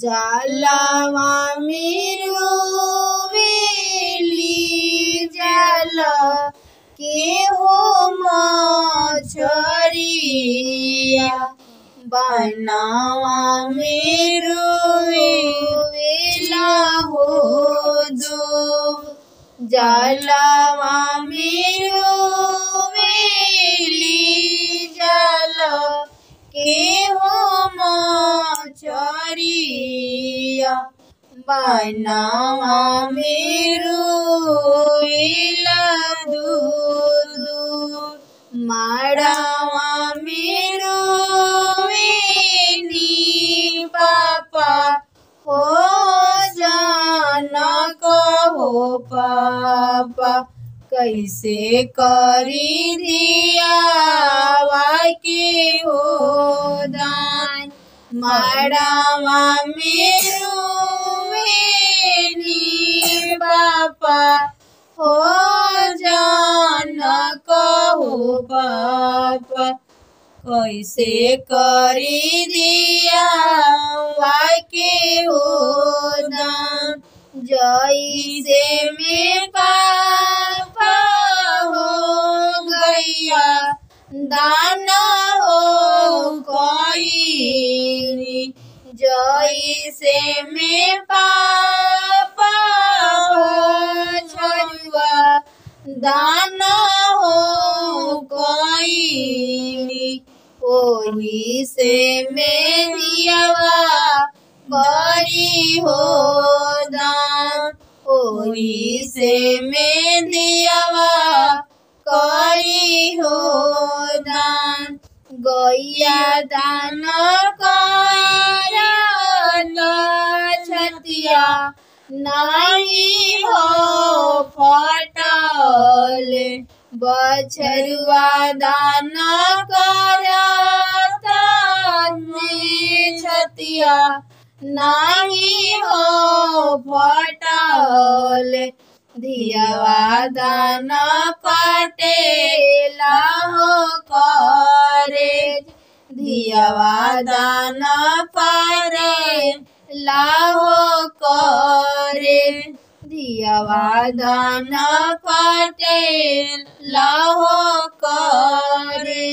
जलवा मेरो वेली जल के हो मछरिया बनावा मेरो वेला हो दो जलवा मेरो वेली जल के हो मछरिया बनावा मेरो वेला दूधू माड़ावा मेरो वेनी पापा हो जानक हो पापा कैसे करी दियावा के हो दान माड़ावा मेरो वेनी पापा हो जानक हो पापा कैसे करी दियावा के हो दान जैसे में पापा हो गैया दाना हो कोई जैसे में पापा हो छरुआ दाना हो कोई ओही से में दियावा बड़ी हो दान ओही से में दियावा करी हो दान गैया दान करत छतिया नहीं हो फटल बछरुआ दान करत छतिया नहीं हो फटल धियावा दान काटेला हो करे धियावा दान करे लाहो करे धियावा दान काटे लाहो करे।